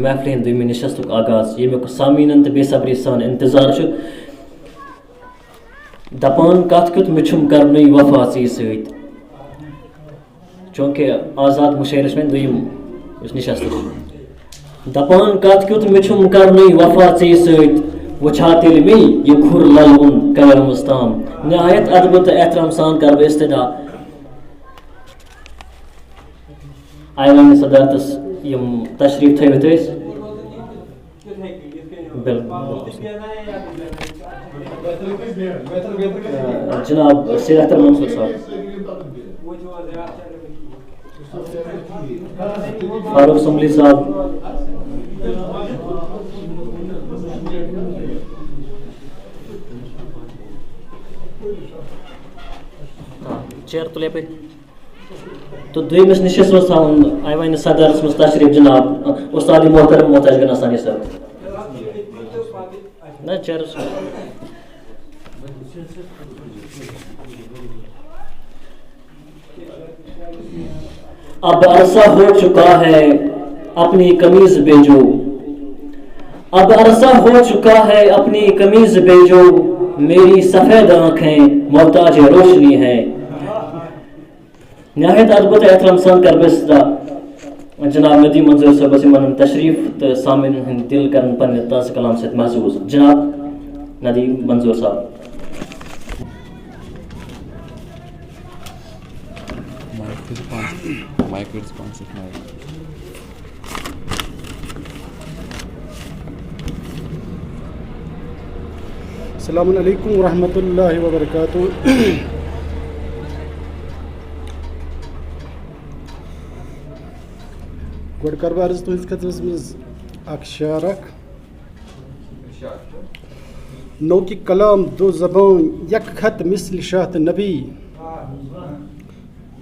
محفل ہند دویمہ نشستک آغاز یمیک سامعین تو بے صبری سان انتظار دپان کت کیت مچھم کرنے وفا ژی ست چونکہ آزاد مشاعرس میں دویم نشست دپان کت کیت مچھم کرنے وفا ژی ست وچھا تیل می یہ کھر للون قیامس تام. نہایت ادب تو احترام سان کر بہ استدا آئیوان صدارتس یم تشریف تھوت جناب سید اختر منصور صاحب, فاروق سمبلی صاحب, چیر تلے پہ تو دویمس نشست مز تھاون ایوان صدرس مز تشریف جناب استاد محترم محتاج گنا ثانی صاحب نہ چیرس. اب عرصہ ہو چکا ہے اپنی قمیض بیجو, اب عرصہ ہو چکا ہے اپنی قمیض بیجو, میری سفید آنکھیں محتاج روشنی ہے. نہایت ادب احترام سان کر بستہ جناب ندیم منظور صاحب من تشریف تو سامعین ہند دل کرن پنہ تازہ کلام ست محظوظ. جناب ندیم منظور صاحب. السلام علیکم ورحمۃ اللہ وبرکاتہ. گۄڈٕ کَرٕ بہٕ عرض تُہٕنٛدِس خٲطرَس منٛز اکھ شعر اکھ. نو کہ کلام دو زبان یک خط مثل شاہت نبی,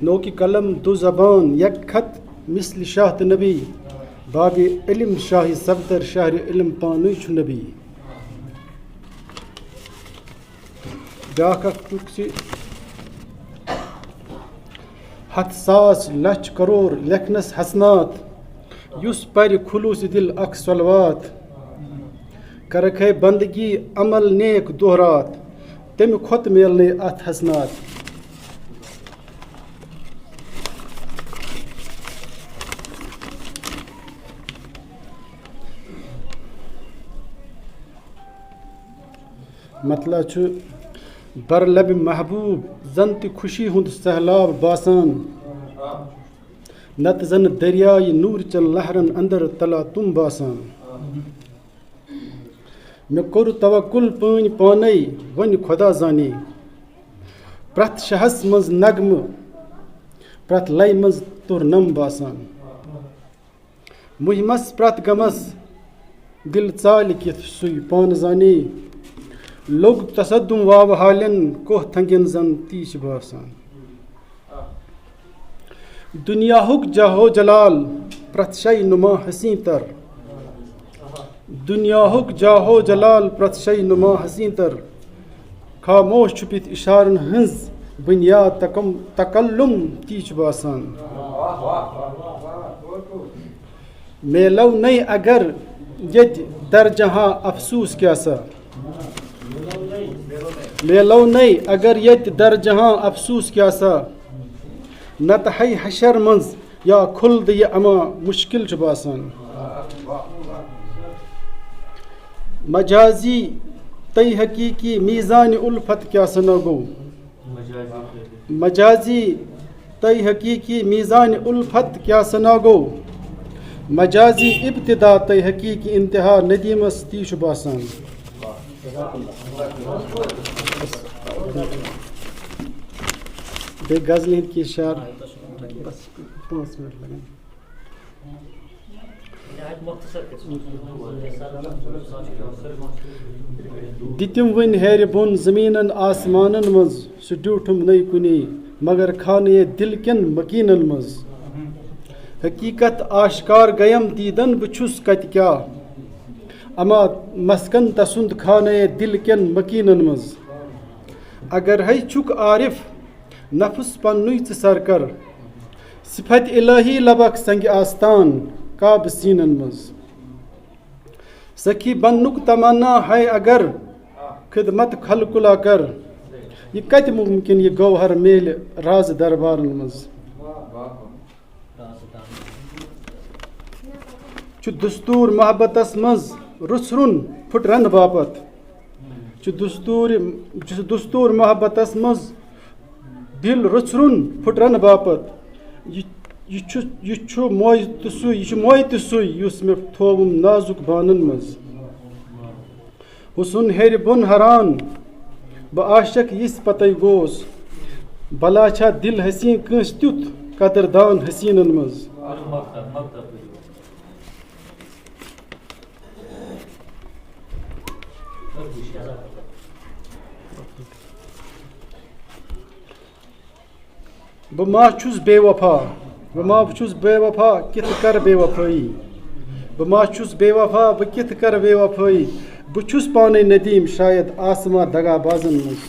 نو کہ قلم دو زبان یک خط مثل شاہت نبی, باب علم شاہ صفدر شہر علم پانٕے چھُ نبی. بیٛاکھ اکھ ٹُک چھِ ہتھ ساس لچھ کرور لیکھنس حسنات, یُس پرِ خلوص دل اکھ صلوات, کرکھ ہے بندگی عمل نیک دۄہ رات, تمہِ کھۄتہٕ میلنے اتھ حسنات. مطلب چھُ بر لبِ محبوب زن تہِ خوشی ہُنٛد سہلاب باسان, نتہٕ زن دریایہِ نوٗر چٮ۪ن لہرن اندر تلا تم باسان. مےٚ کوٚر توکل پٲنۍ پانے وۄنۍ خۄدا زانے, پرٛٮ۪تھ شاہس منٛز نغمہٕ پرٛٮ۪تھ لَیہِ منٛز تُرنم باسان. مُہمس پرٛٮ۪تھ غمس دل ژالہِ کِتھ سُے پانہٕ زانے, لوٚگ تصدم واوٕ حالٮ۪ن کوہ تھنٛگٮ۪ن زن تی چھِ باسان. دُنیاہُک جاہو جلال پرٛٮ۪تھ شے نُما حسین تر, دُنیاہُک جاہو جلال پرٛٮ۪تھ شے نُما حسین تر, خاموش چھُپِتھ اِشارن ہٕنٛز بُنیاد تکلُم تی چھُ باسان. میلو نَے اگر ییٚتہِ در جہاں افسوٗس کیٛاہ سا, میلو نَے اگر ییٚتہِ در جہاں افسوٗس کیٛاہ سا, نتہٕ ہے حشر منٛز یا کھُلدٕ یہِ اما مُشکِل چھُ باسان. مجازی تٔے حقیٖقی میٖزانہِ اُلفت کیٛاہ سنا گوٚو, مجازی تٔے حقیٖقی میٖزانہِ اُلفت کیٛاہ سنا گوٚو, مجازی ابتدا تٔے حقیٖقی انتہا ندیٖمس تی چھُ باسان. بیٚیہِ غزلہِ ہِنٛدۍ کینٛہہ شعر, بس 5 منٹ لگان. دِتِم وۄنۍ ہیرِ بۄن زٔمیٖنن آسمانن منٛز, سُہ ڈیوٗٹھُم نٔے کُنے مگر کھانیے دل کٮ۪ن مکیٖنن منٛز. حقیٖقت آشکار گٔیم دیٖدن بہٕ چھُس کتہِ کیٛاہ, اما مسکن تسُنٛد کھانیے دل کٮ۪ن مکیٖنن منٛز. اگر ہے چھُکھ عارف نفس پننُے ژٕ سر کر, صفت الہی لبکھ سنگہِ آستان کعبہٕ سیٖنن منٛز. سخی بننک تمنا ہے اگر خدمت خلقلا کر یہ کت ممکن یہ گوہر میل راز دربارن مز چھ دستور محبتس مز رسرن پھٹرن باپت دستور محبتس مز دل رسرن پھٹرن باپت یہ موج تہ سُے یُس مے تھووُم نازک بانن مز حسن ہیرِ بۄن حران بہٕ عاشق یِژھ پتے گوس بلا چھا دل حسین کٲنٛسہِ تیُتھ قدردان حسینن مز بہٕ ما چھُس بے وفا کِتھ کر بے وفٲیی بہٕ ما چھُس بے وفا بہٕ کِتھ کر بے وفٲیی بہٕ چھُس پانے ندیم شاید آسما دگا بازن مز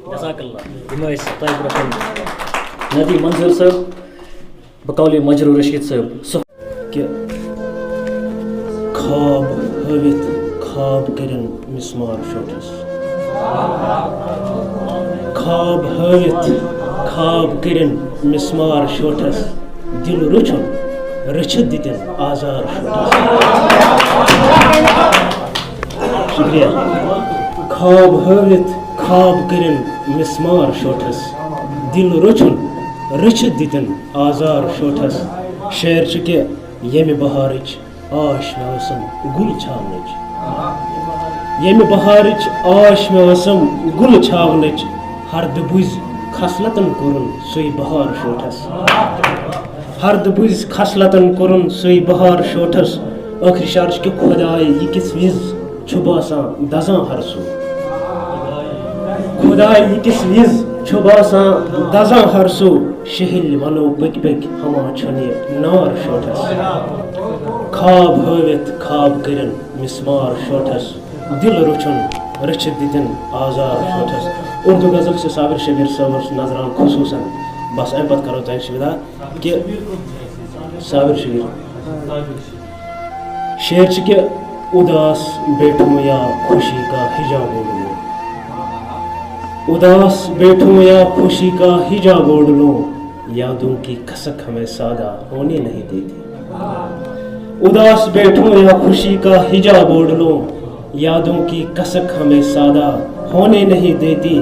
جزاک اللہ یِم ٲسۍ طیب رحمان ندیم منظور صٲب بقول مجروح رشید صٲب سُہ کہِ خواب ہٲوِتھ خواب کٔرِن مسمار شوٹھس خواب ہٲوِتھ خواب کٔرِن مسمار شوٹھس دل رچھُن رچھِتھ دِتِن آزار شوٹھس شکریہ خواب ہٲوِتھ خواب کٔرِن مسمار شوٹھس دل رچھُن رچھِتھ دِتِن آزار شوٹھس شعر چھُ کہِ ییٚمہِ بہارٕچ آش مےٚ ٲسٕم گُل چھاونٕچ ییٚمہِ بہارٕچ آش مےٚ ٲسٕم گُل چھاونٕچ ہردٕ بُزۍ خصلتن کوٚرُن سُے بہار شوٹھس ہردٕ بُزۍ خصلتن کوٚرُن سُے بہار شوٹھس ٲخری شعر چھُ کہِ خۄداے یہِ کِژھ وِز چھُ باسان دزان ہرسُہ خۄداے یہِ کِژھ وِز چھُ باسان دزان ہرسُہ شہِل ونو پٔکۍ پٔکۍ ہما چھُنہٕ یہِ نار شوٹھس خواب ہٲوِتھ خواب کٔرِن مسمار شوٹھس دل رچھُن رچھِتھ دِتِن آزار شوٹھس اردو غزل چھِ صابر شبیر صٲبس نظران خصوٗصاً بس امہِ پتہٕ کرو تۄہہِ سُوِدا کہِ صابر شبیر شعر چھُ کہِ اداس بیٹھوں یا خوشی کا حجاب اوڑھ لوں اداس بیٹھوں یا خوشی کا حجاب اوڑھ لوں یادوں کی کھسک ہمیں سادہ ہونے نہیں دیتی اداس بیٹھوں یا خوشی کا حجاب اوڑھ لوں یادوں کی کسک ہمیں سادہ ہونے نہیں دیتی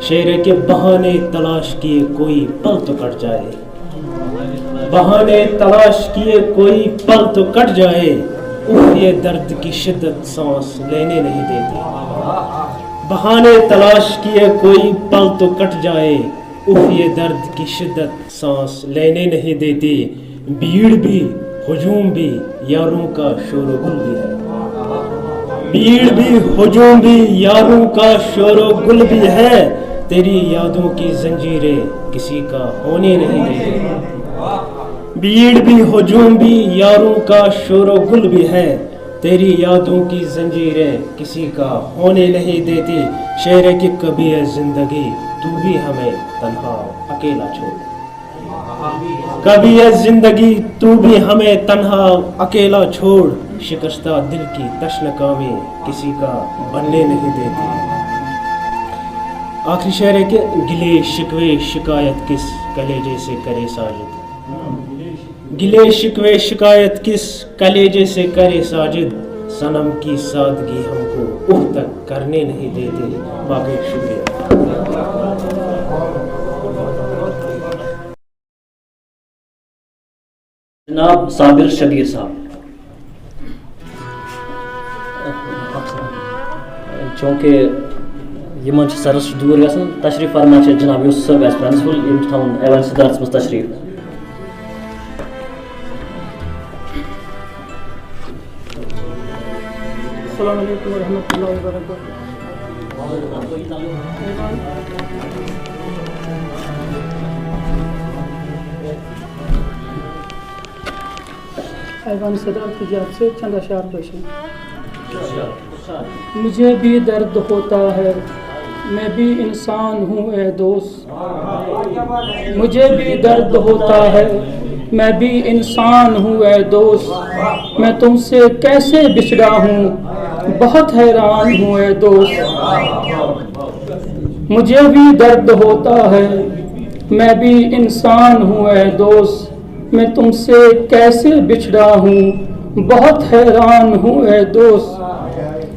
شعر کے بہانے تلاش کیے کوئی پل تو کٹ جائے بہانے تلاش کیے کوئی پل تو کٹ جائے اف یہ درد کی شدت سانس لینے نہیں دیتی بہانے تلاش کیے کوئی پل تو کٹ جائے اف یہ درد کی شدت سانس لینے نہیں دیتی بھیڑ بھی ہجوم بھی یاروں کا شور و گل بھی ہے بھیڑ بھی ہجوم بھی یاروں کا شور و گل بھی ہے تیری یادوں کی زنجیریں کسی کا ہونے نہیں دیتی بھیڑ بھی ہجوم بھی یاروں کا شور و گل بھی ہے تیری یادوں کی زنجیریں کسی کا ہونے نہیں دیتی شعر کی کبھی ہے زندگی تو بھی ہمیں تنہا اکیلا چھوڑ کبھی ہے زندگی تو بھی ہمیں تنہا اکیلا چھوڑ شکستہ دل کی تشنکامی کسی کا بننے نہیں دیتی آخری شعر ہے کہ گلے شکوے شکایت کس کلیجے سے کرے ساجد گلے شکوے شکایت کس کلیجے سے کرے ساجد صنم کی سادگی ہم کو اوہ تک کرنے نہیں دیتے باقی شکریہ جناب صابر شبیر صاحب چونکہ یمن سرس دور گژھان تشریف فرما جناب یوسف صٲب ایز پرنسپل یم تھاون ایوان صدارتس مز تشریف السلام علیکم ورحمۃ اللہ وبرکاتہ ایوان صدارت کی جانب سے چند اشعار پیش ہیں مجھے بھی درد ہوتا ہے میں بھی انسان ہوں اے دوست مجھے بھی درد ہوتا ہے میں بھی انسان ہوں اے دوست، میں تم سے کیسے بچھڑا ہوں، بہت حیران ہوں اے دوست، مجھے بھی درد ہوتا ہے، میں بھی انسان ہوں اے دوست، میں تم سے کیسے بچھڑا ہوں، بہت حیران ہوں اے دوست،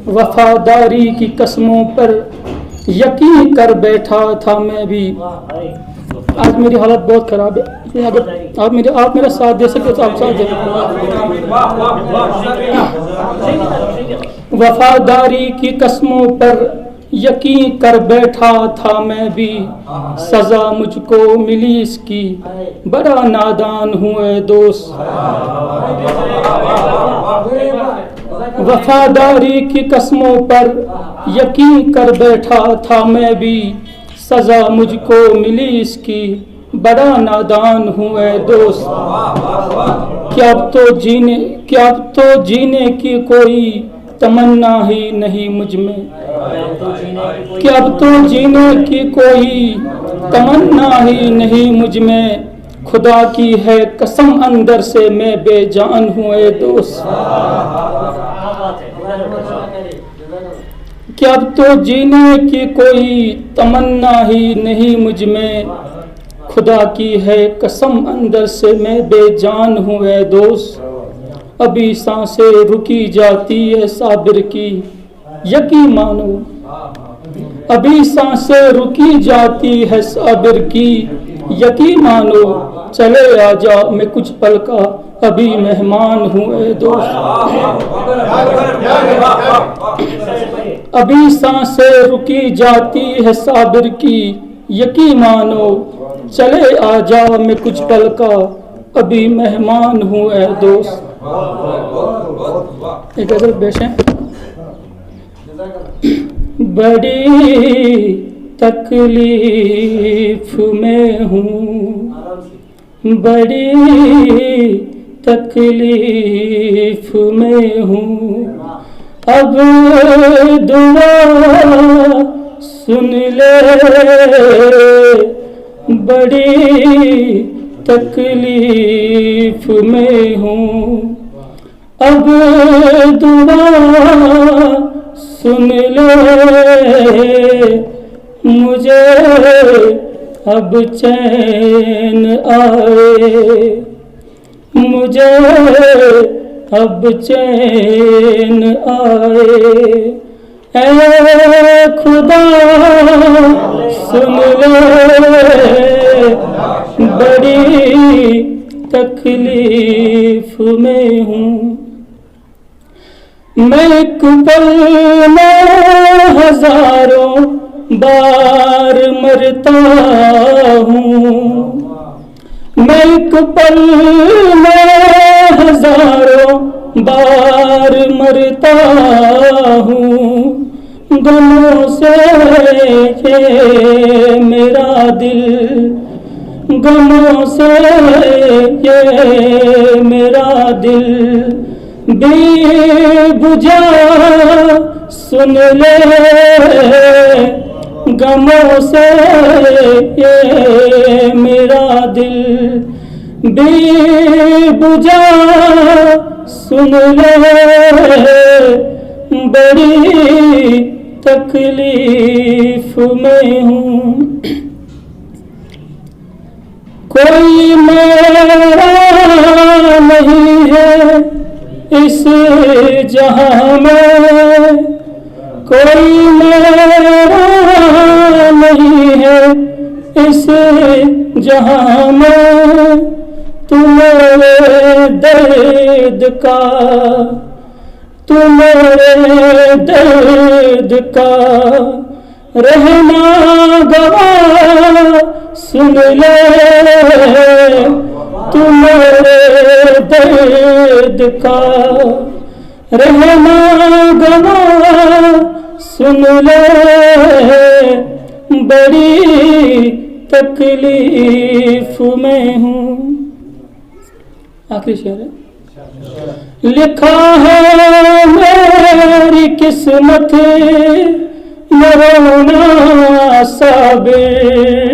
وفاداری کی قسموں پر یقین کر بیٹھا تھا میں بھی۔ آج میری حالت بہت خراب ہے، اگر آپ میرا ساتھ دے سکتے تو آپ ساتھ دیں۔ وفاداری کی قسموں پر یقین کر بیٹھا تھا میں بھی، سزا مجھ کو ملی اس کی، بڑا نادان ہوں اے دوست۔ وفاداری کی قسموں پر یقین کر بیٹھا تھا میں بھی، سزا مجھ کو ملی اس کی، بڑا نادان ہوں اے دوست۔ کیا اب تو جینے کی کوئی تمنا ہی نہیں مجھ میں، کیا اب تو جینے کی کوئی تمنا ہی نہیں مجھ میں، خدا کی ہے قسم اندر سے میں بے جان ہوں اے دوست۔ کہ اب تو جینے کی کوئی تمنا ہی نہیں مجھ میں، خدا کی ہے قسم اندر سے میں بے جان ہوں اے دوست۔ ابھی سانسیں رکی جاتی ہے صابر کی، یقین مانو، ابھی سانسیں رکی جاتی ہے صابر کی، یقین مانو، چلے آ جا میں کچھ پل کا ابھی مہمان ہوں اے دوست۔ ابھی سانسیں رکی جاتی ہے صابر کی، یقین مانو، چلے آ جا میں کچھ پل کا ابھی مہمان ہوں اے دوست۔ ایک غزل پیش ہے۔ بڑی تکلیف میں ہوں، بڑی تکلیف میں ہوں، اب دعا سن لے، بڑی تکلیف میں ہوں، اب دعا سن لے، مجھے اب چین آئے، مجھے اب چین آئے، اے خدا سن لے، بڑی تکلیف میں ہوں، میں ایک پل میں ہزاروں بار مرتا ہوں، میں ایک پل میں ہزاروں بار مرتا ہوں، غموں سے یہ میرا دل، غموں سے یہ میرا دل بھی بجھا سن لے، غموں سے یہ میرا دل بھی بجھا سن لے، بڑی تکلیف میں ہوں، کوئی میرا نہیں ہے اس جہاں میں، کوئی میرا نہیں ہے اس جہاں میں، تمہارے درد کا، تمہارے درد کا رہنا گواہ سن لے، تمہارے درد کا رہنا گواہ سن لے، بڑی تکلیف میں ہوں۔ آخری شعر ہے۔ لکھا ہے میری قسمت میں رونا صابر،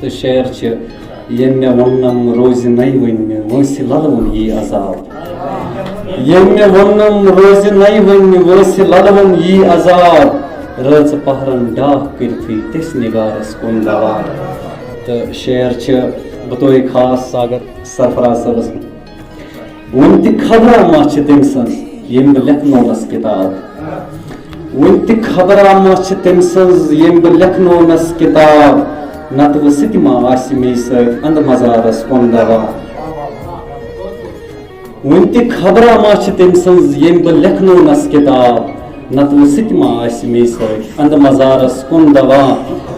تو شعر چھ یم مے ونم روز نئی ونہ وٲنٛسہِ للوُن یی عذاب یم مے ونم روز نئی ونہ وٲنٛسہِ للوُن یی عذاب رٲژ پہرن ڈاکھ کٔرتھٕے تِس نگارس کُن دوا تو شعر چھ بطور خاص ساگر سرفراز صٲبس وُنہِ تہِ خبرا ما چھِ تٔمۍ سٕنٛز ییٚمۍ بہٕ لیکھنوونس کِتاب وُنہِ تہِ خبرا ما چھِ تٔمۍ سٕنٛز ییٚمۍ بہٕ لیکھنوونس کِتاب نتہٕ وٕ سُہ تہِ ما آسہِ مے سۭتۍ انٛدٕ مزارس کُن دوا وُنہِ تہِ خبرا ما چھِ تٔمۍ سٕنٛز ییٚمۍ بہٕ لیکھنوونس کِتاب نتہٕ وٕ سُہ تہِ ما آسہِ مے سۭتۍ انٛدٕ مزارس کُن دوا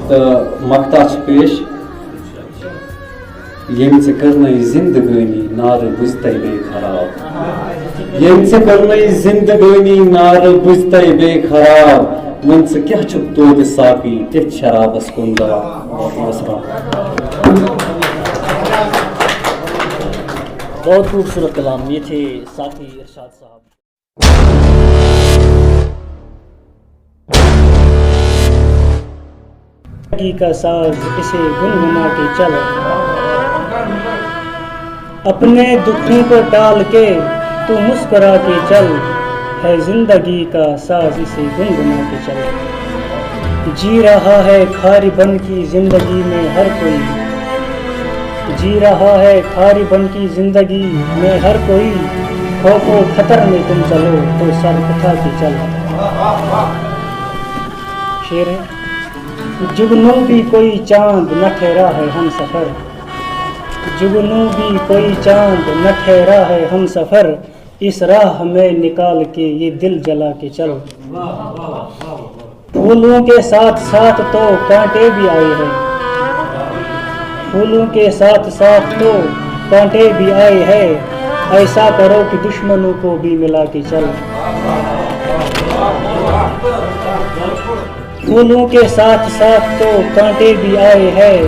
تہٕ مقتا چھِ پیش ییٚمۍ ژےٚ کٔرنَے زندگٲنی نارٕ بُزتے بیٚیہِ خراب ییٚمۍ ژےٚ کٔرنَے زندگٲنی نارٕ بُزتے بیٚیہِ خراب وۄنۍ ژٕ کیٛاہ چھُکھ توتہِ ساقی تِتھ شرابس کُن دوا بہت خوبصورت کلام. یہ تھے ساقی ارشاد صاحب. کا ساز اسے گنگنا کے چل اپنے دکھوں کو ٹال کے تو مسکرا کے چل ہے زندگی کا ساز اسے گنگنا کے چل جی رہا ہے کھاری بن کی زندگی میں ہر کوئی جی رہا ہے کھاری بن کی زندگی میں ہر کوئی خوف و خطر میں تم چلو تو سر اٹھا کے چل شعر ہے جگنوں بھی کوئی چاند نہ ٹھہرا ہے ہم سفر جگنوں بھی کوئی چاند نہ ٹھہرا ہے ہم سفر اس راہ میں نکال کے یہ دل جلا کے چل پھولوں کے ساتھ ساتھ تو کانٹے بھی آئے ہیں پھولوں کے ساتھ ساتھ تو کانٹے بھی آئے ہیں ایسا کرو کہ دشمنوں کو بھی ملا کے چل پھولوں کے ساتھ ساتھ تو کانٹے بھی آئے ہیں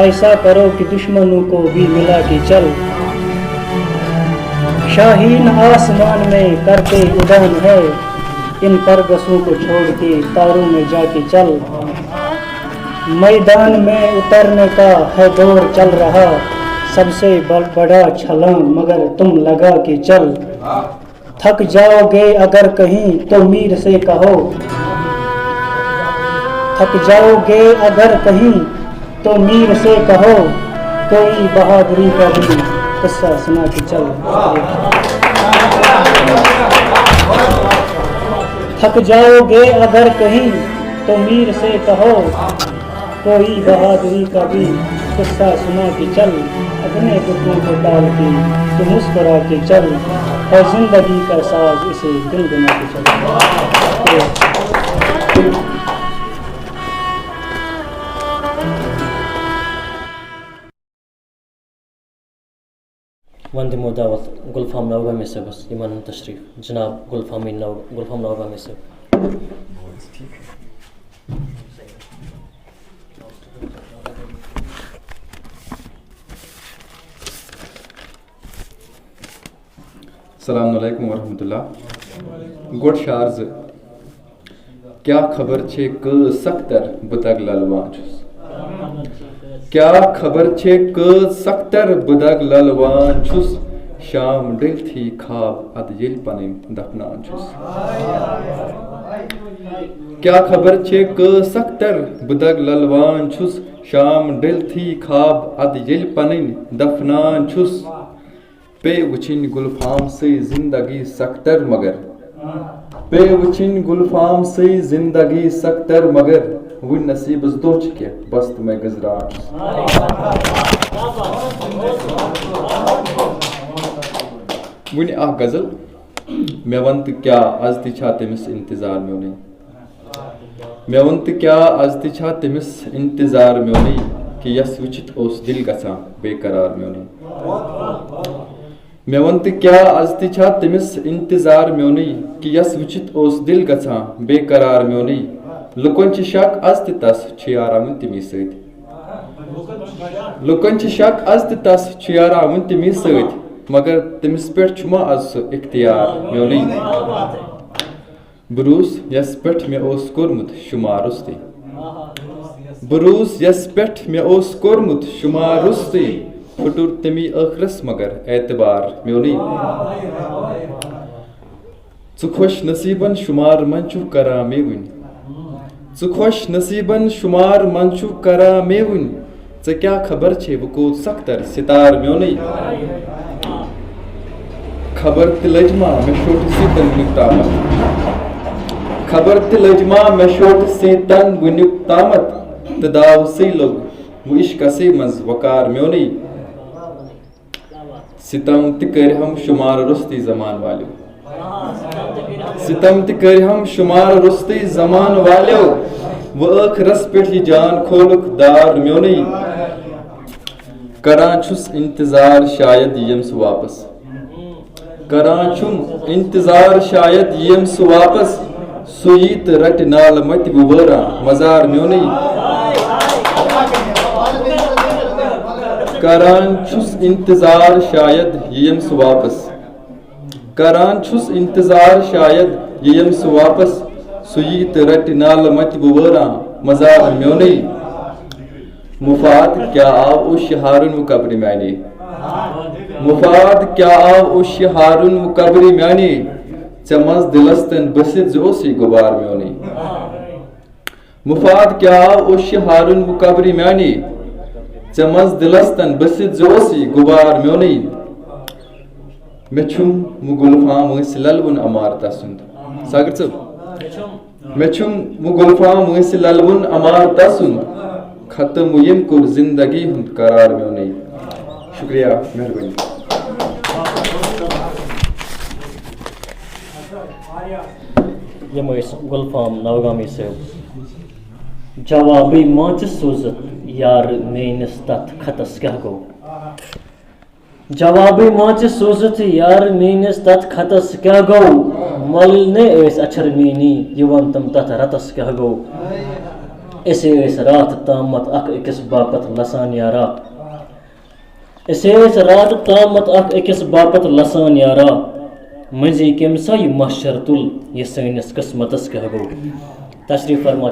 ایسا کرو کہ دشمنوں کو بھی ملا کے چل شاہین آسمان میں کرتے اڑان ہے ان پرگسوں کو چھوڑ کے تاروں میں جا کے چل میدان میں اترنے کا ہے دور چل رہا سب سے بڑا چھلانگ مگر تم لگا کے چل تھک جاؤ گے اگر کہیں تو میر سے کہو تھک جاؤ گے اگر کہیں تو میر سے کہو کوئی بہادری کا بھی قصہ سنا کے چل تھک جاؤ گے اگر کہیں تو میر سے کہو کوئی بہادری کا بھی قصہ سنا کے چل اپنے دکھوں کو ڈال کے تو مسکرا کے چل اور زندگی کا ساز اسے گنگنا کے چل وندمو دعوت گلفام نوگامی صاحبس یمن تشریف جناب گلفام نوگامی صاحب. السلام علیکم ورحمۃ اللہ. گۄڈٕ شعر زٕ کیا خبر چھے کۭژ سختر بہٕ دگ للوان چھُس کیا خبر چھے کۭژ سختر بہٕ دگ للوان چھُس شام ڈٔلتھٕے خواب اَدٕ ییٚلہِ پنٕنۍ دفنان چھُس کیا خبر چھے کۭژ سختر بہٕ دگ للوان چھُس شام ڈٔلتھٕے خواب اَدٕ ییٚلہِ پنٕنۍ دفنان چھُس پیٚیہِ وٕچھِنۍ گُلفام سٕے زندگی سختر مگر پیٚیہِ وٕچھِنۍ گُلفام سٕے زندگی سختر مگر وٕنہِ نصیٖبس دۄہ چھِ کینٛہہ بس تہٕ مےٚ گٔزران چھُس. وٕنہِ اکھ غزل مےٚ وَن تہٕ کیٛاہ آز تہِ چھا تٔمِس انتظار میونٕے مےٚ ووٚن تہٕ کیٛاہ آز تہِ چھا تٔمِس انتظار میونٕے کہِ یس وٕچھِتھ اوس دِل گژھان بے قرار میونٕے مےٚ ووٚن تہٕ کیٛاہ آز تہِ چھا تٔمِس انتظار میونٕے کہِ یس وٕچھِتھ اوس دِل گژھان بے قرار میونٕے لُکن چھِ شک آز تہِ تس چھُ یارا وُنہِ تٔمی سۭتۍ لُکن چھِ شک آز تہِ تس چھُ یارا وُنہِ تٔمی سۭتۍ مگر تٔمِس پٮ۪ٹھ چھُ ما آز سُہ اختیار میونٕے بروس یس پٮ۪ٹھ مےٚ اوس کوٚرمُت شُمار رُستٕے بروس یس پٮ۪ٹھ مےٚ اوس کوٚرمُت شُمار رُستٕے پھُٹُر تمی ٲخرس مگر اعتبار میونٕے ژٕ خۄش نصیٖبن شُمار منٛز چھُکھ کران مے وٕنۍ ژٕ خۄش نصیٖبن شُمار منٛز چھُکھ کران مے وٕنۍ ژےٚ کیٛاہ خبر چھے بہٕ کوٚت سختر سِتار میونٕے خبر تہِ لٔج ما مےٚ شوٚٹ سیٖتن وٕنیُک تامتھ خبر تہِ لٔج ما مےٚ شوٚٹ سیٖتن وٕنیُک تامتھ تہٕ داوسٕے لوٚگ وۄنۍ عشقسٕے منٛز وقار میونٕے ستم تہِ کٔرہم شُمار رُستٕے زمان والیو ستم تہِ کٔرہم شُمار رُستٕے زمان والیو وۄنۍ ٲخرس پٮ۪ٹھ یہِ جان کھولُکھ دار میونٕے کران چھُس انتظار شاید یِیم سُہ واپس کران چھُم انتظار شاید یِیم سُہ واپس سُہ یی تہٕ رٹہِ نالہٕ متہِ بہٕ وٲران مزار میونٕے کران چھُس انتظار شاید یِیم سُہ واپس کران چھُس انتظار شاید یِیم سُہ واپس سُہ یی تہٕ رٹہِ نالہٕ متہِ بہٕ وٲران مزار میونٕے مفاد کیا آو او شہارن و قبرِ میانے مفاد کیا آو او شہارن و قبرِ میانے ژےٚ منٛز دِلس تن بٔسِتھ زِ اوسُے غُبار میونٕے مفاد کیا آو او شہارن و قبرِ میانے ژےٚ منٛز دِلس تن بٔسِتھ زِ اوسُے غُبار میونٕے مےٚ چھُم مُغل فام ٲسۍ للوُن عمارتا سُنٛد ساگر صٲب مےٚ چھُم مُغل فام ٲسۍ للوُن عمارتا سُنٛد ختم یِم کوٚر زندگی ہُنٛد قرار میونٕے شُکریہ مہربٲنی یم ٲسۍ گُلفام نوگامی صٲب جوابٕے مان ژٕ سوٗزِتھ یارٕ میٲنِس تتھ خطس کیٛاہ گوٚو جوابٕے مان ژٕ سوٗزِتھ یارٕ میٲنِس تتھ خطس کیٛاہ گوٚو مۄلنَے ٲسۍ اچھر میٛٲنی یِوان تِم تتھ رتس کیٛاہ گوٚو أسے ٲسۍ راتھ تامتھ اکھ أکِس باپتھ لسان یارا أسے ٲسۍ راتھ تامتھ اکھ أکِس باپتھ لسان یارا مٔنٛزی کٔمۍ سا یہِ مَشر تُل یہِ سٲنِس قٕسمتس کیٛاہ گوٚو تشریٖف فرما